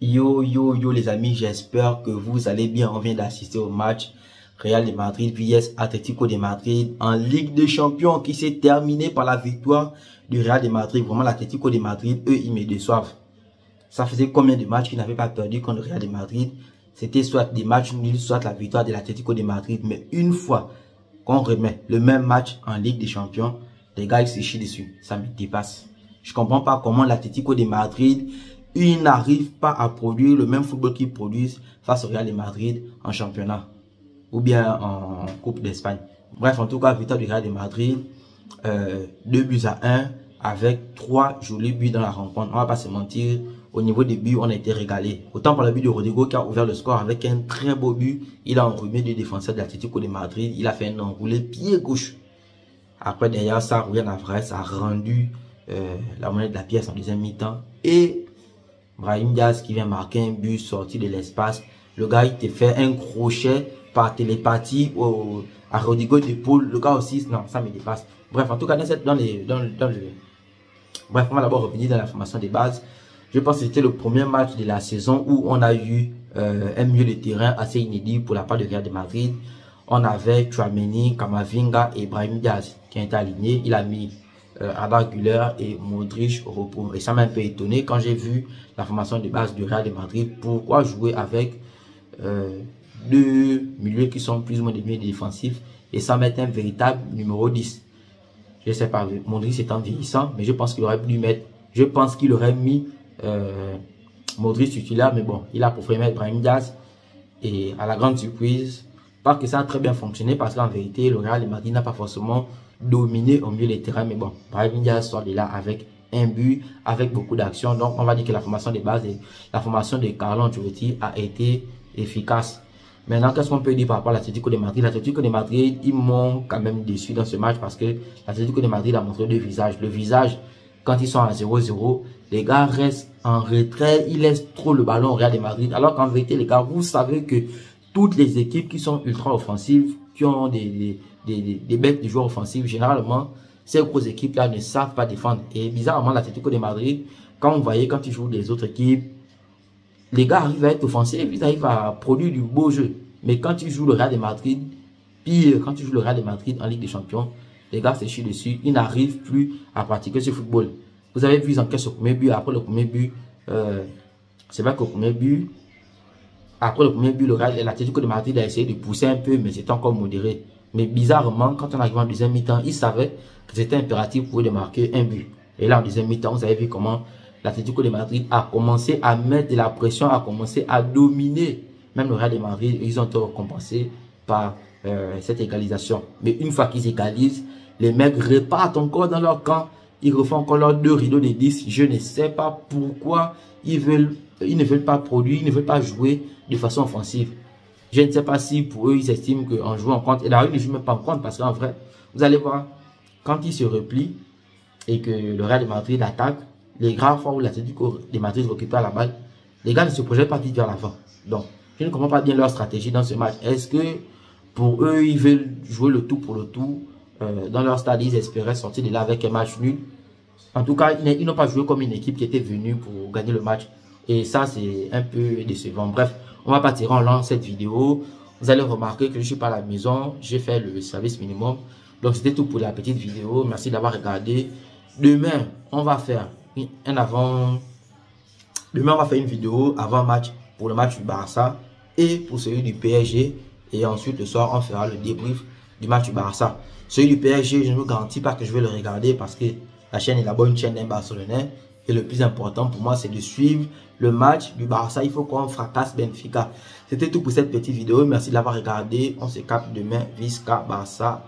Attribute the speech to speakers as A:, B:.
A: Yo les amis, j'espère que vous allez bien. On vient d'assister au match Real de Madrid vs Atlético de Madrid en Ligue des Champions qui s'est terminé par la victoire du Real de Madrid. Vraiment, l'Atlético de Madrid, eux, ils me déçoivent. Ça faisait combien de matchs qu'ils n'avaient pas perdu contre le Real de Madrid? C'était soit des matchs nuls, soit la victoire de l'Atlético de Madrid. Mais une fois qu'on remet le même match en Ligue des Champions, les gars, ils se chient dessus. Ça me dépasse. Je comprends pas comment l'Atlético de Madrid, ils n'arrivent pas à produire le même football qu'ils produisent face au Real de Madrid en championnat ou bien en Coupe d'Espagne. Bref, en tout cas, victoire du Real de Madrid, 2-1 avec 3 jolis buts dans la rencontre. On va pas se mentir, au niveau des buts, on a été régalé. Autant par le but de Rodrigo qui a ouvert le score avec un très beau but. Il a enrhumé deux défenseurs de l'Atlético de Madrid. Il a fait un enroulé pied gauche. Après, derrière ça, Ryan Alvarez a rendu la monnaie de la pièce en deuxième mi-temps. Et Brahim Diaz qui vient marquer un but sorti de l'espace. Le gars, il te fait un crochet par télépathie à Rodrigo d'épaule. Le gars aussi, non, ça me dépasse. Bref, en tout cas, bref, on va d'abord revenir dans la formation des bases. Je pense que c'était le premier match de la saison où on a eu un milieu de terrain assez inédit pour la part de Real de Madrid. On avait Tchouaméni, Camavinga et Brahim Diaz qui ont été alignés. Il a mis Arda Güler et Modric au repos. Et ça m'a un peu étonné quand j'ai vu la formation de base du Real de Madrid. Pourquoi jouer avec deux milieux qui sont plus ou moins des milieux défensifs et sans mettre un véritable numéro 10? Je sais pas, Modric est en vieillissant, mais je pense qu'il aurait pu mettre, je pense qu'il aurait mis Modric titulaire, mais bon, il a préféré mettre Brahim Diaz. Et à la grande surprise, parce que ça a très bien fonctionné, parce qu'en vérité, le Real de Madrid n'a pas forcément dominé au milieu des terrains, mais bon, Brahim Diaz sort de là avec un but, avec beaucoup d'actions. Donc on va dire que la formation de base et la formation de Carlo Ancelotti a été efficace. Maintenant, qu'est-ce qu'on peut dire par rapport à l'Atlético de Madrid? L'Atlético de Madrid, ils m'ont quand même déçu dans ce match parce que l'Atlético de Madrid a montré deux visages. Le visage, quand ils sont à 0-0, les gars restent en retrait, ils laissent trop le ballon au Real de Madrid. Alors qu'en vérité, les gars, vous savez que toutes les équipes qui sont ultra offensives, qui ont des bêtes de joueurs offensifs, généralement, ces grosses équipes-là ne savent pas défendre. Et bizarrement, l'Atlético de Madrid, quand vous voyez, quand ils jouent les autres équipes, les gars arrivent à être offensifs, ils arrivent à produire du beau jeu. Mais quand ils jouent le Real de Madrid, pire, quand ils jouent le Real de Madrid en Ligue des Champions, les gars se chient dessus, ils n'arrivent plus à pratiquer ce football. Vous avez vu, ils encaissent le premier but, après le premier but, c'est vrai qu'au premier but, après le premier but, l'Atlético de Madrid a essayé de pousser un peu, mais c'était encore modéré. Mais bizarrement, quand on arrive en deuxième mi-temps, ils savaient que c'était impératif pour eux de marquer un but. Et là, en deuxième mi-temps, vous avez vu comment l'Atlético de Madrid a commencé à mettre de la pression, a commencé à dominer. Même le Real de Madrid, ils ont été compensés par cette égalisation. Mais une fois qu'ils égalisent, les mecs repartent encore dans leur camp. Ils refont encore leurs deux rideaux de 10. Je ne sais pas pourquoi ils ne veulent pas produire, ils ne veulent pas jouer de façon offensive. Je ne sais pas si pour eux, ils estiment qu'en jouant en contre, et d'ailleurs, ils ne jouent même pas en contre parce qu'en vrai, vous allez voir, quand ils se replient et que le Real de Madrid attaque, les grands fois où l'Atlético de Madrid récupère la balle, les gars ne se projettent pas vite vers l'avant. Donc, je ne comprends pas bien leur stratégie dans ce match. Est-ce que pour eux, ils veulent jouer le tout pour le tout? Dans leur stade, ils espéraient sortir de là avec un match nul. En tout cas, ils n'ont pas joué comme une équipe qui était venue pour gagner le match. Et ça, c'est un peu décevant. Bref, on va pas tirer en long cette vidéo. Vous allez remarquer que je suis pas à la maison. J'ai fait le service minimum. Donc, c'était tout pour la petite vidéo. Merci d'avoir regardé. Demain, on va faire Demain, on va faire une vidéo avant match pour le match du Barça et pour celui du PSG. Et ensuite, le soir, on fera le débrief du match du Barça. Celui du PSG, je ne vous garantis pas que je vais le regarder parce que la chaîne est la bonne chaîne d'un Barcelonais. Et le plus important pour moi, c'est de suivre le match du Barça. Il faut qu'on fracasse Benfica. C'était tout pour cette petite vidéo. Merci de l'avoir regardé. On se capte demain. Visca Barça.